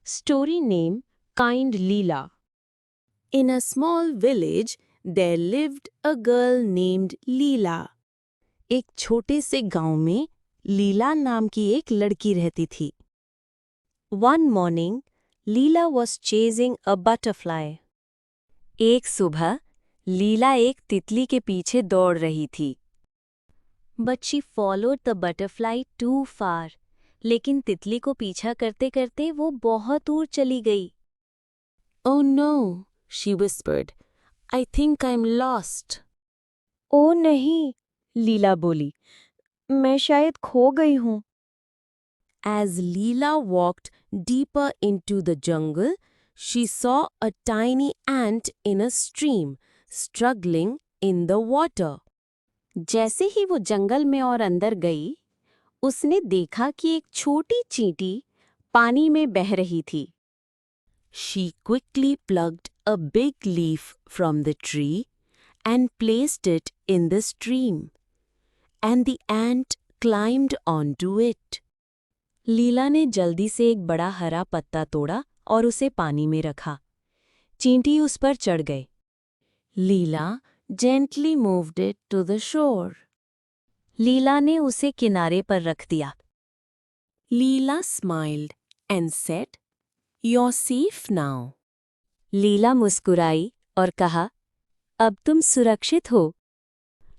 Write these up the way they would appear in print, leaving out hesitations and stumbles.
Story name Kind Leela. In a small village, there lived a girl named Leela. एक छोटे से गांव में लीला नाम की एक लड़की रहती थी. One morning, Leela was chasing a butterfly. एक सुबह लीला एक तितली के पीछे दौड़ रही थी. But she followed the butterfly too far. लेकिन तितली को पीछा करते करते वो बहुत दूर चली गई. Oh no, she whispered. I think I'm lost. ओ नहीं, लीला बोली, मैं शायद खो गई हूँ. As Leela walked deeper into the jungle, she saw a tiny ant in a stream, struggling in the water. जैसे ही वो जंगल में और अंदर गई, उसने देखा कि एक छोटी चींटी पानी में बह रही थी. She quickly plucked a big leaf from the tree and placed it in the stream, and the ant climbed onto it. लीला ने जल्दी से एक बड़ा हरा पत्ता तोड़ा और उसे पानी में रखा. चींटी उस पर चढ़ गए. Leela gently moved it to the shore. लीला ने उसे किनारे पर रख दिया. Leela smiled and said, "You're safe now." लीला मुस्कुराई और कहा, अब तुम सुरक्षित हो.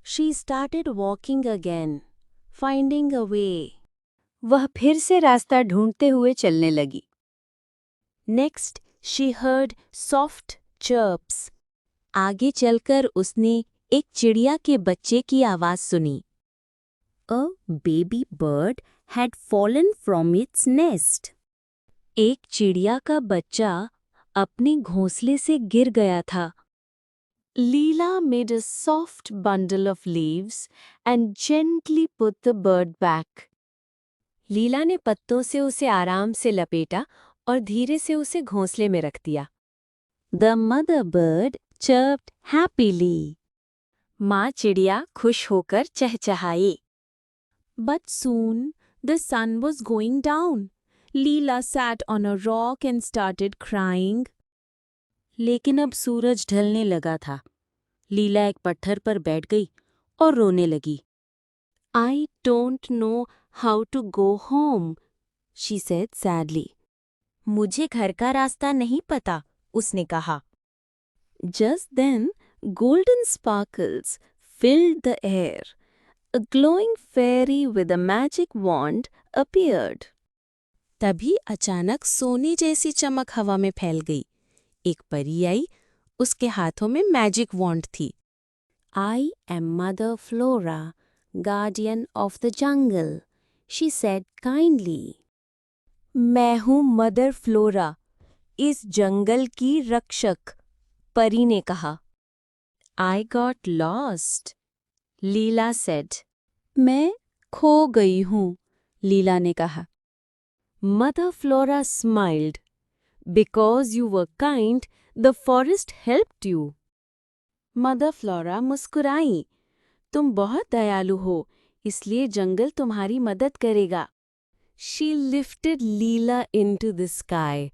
She started walking again, finding a way. वह फिर से रास्ता ढूंढते हुए चलने लगी. Next, she heard soft chirps. आगे चलकर उसने एक चिड़िया के बच्चे की आवाज सुनी. A baby bird had fallen from its nest. एक चिड़िया का बच्चा अपने घोंसले से गिर गया था. Leela made a soft bundle of leaves and gently put the bird back. लीला ने पत्तों से उसे आराम से लपेटा और धीरे से उसे घोंसले में रख दिया. The mother bird chirped happily. माँ चिड़िया खुश होकर चहचहाई. But soon the sun was going down. Leela sat on a rock and started crying. लेकिन अब सूरज ढलने लगा था. लीला एक पत्थर पर बैठ गई और रोने लगी. I don't know how to go home, she said sadly. मुझे घर का रास्ता नहीं पता, उसने कहा. Just then, golden sparkles filled the air. A glowing fairy with a magic wand appeared. तभी अचानक सोने जैसी चमक हवा में फैल गई. एक परी आई, उसके हाथों में मैजिक वॉन्ड थी. I am Mother Flora, guardian of the jungle, she said kindly. मैं हूँ मदर फ्लोरा, इस जंगल की रक्षक, परी ने कहा. I got lost, Leela said. मैं खो गई हूँ, लीला ने कहा. Mother Flora smiled. Because you were kind, the forest helped you. Mother Flora मुस्कुराई. तुम बहुत दयालु हो, इसलिए जंगल तुम्हारी मदद करेगा. She lifted Leela into the sky.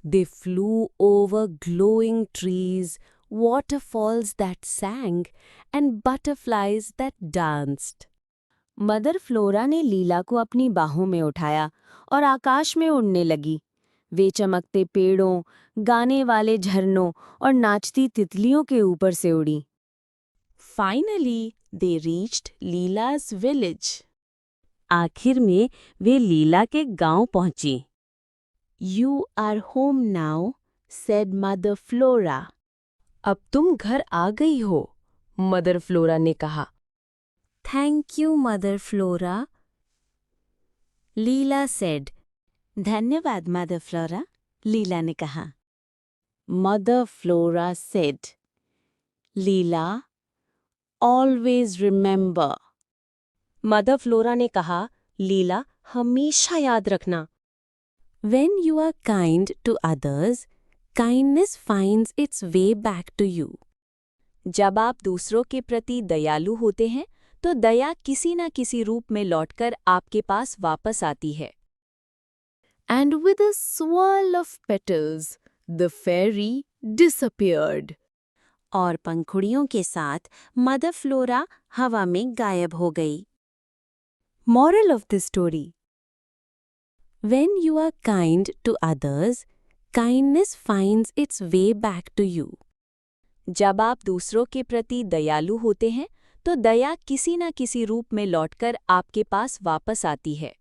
They flew over glowing trees, waterfalls that sang, and butterflies that danced. Mother flora ने लीला को अपनी बाहों में उठाया और आकाश में उड़ने लगी. वे चमकते पेड़ों, गाने वाले झरनों और नाचती तितलियों के ऊपर से उड़ी. Finally, they reached Leela's village. आखिर में वे लीला के गांव पहुंची. You are home now, said Mother Flora. अब तुम घर आ गई हो, मदर फ्लोरा ने कहा. Thank you, Mother Flora. Leela said. धन्यवाद, Mother Flora, लीला ने कहा. Mother Flora said, Leela, always remember. Mother flora ने कहा, लीला हमेशा याद रखना. When you are kind to others, kindness finds its way back to you. जब आप दूसरों के प्रति दयालु होते हैं, तो दया किसी न किसी रूप में लौटकर आपके पास वापस आती है. and with a swirl of petals, the fairy disappeared. और पंखुड़ियों के साथ मदर फ्लोरा हवा में गायब हो गई। Moral of the story: When you are kind to others, kindness finds its way back to you. जब आप दूसरों के प्रति दयालु होते हैं, तो दया किसी न किसी रूप में लौटकर आपके पास वापस आती है।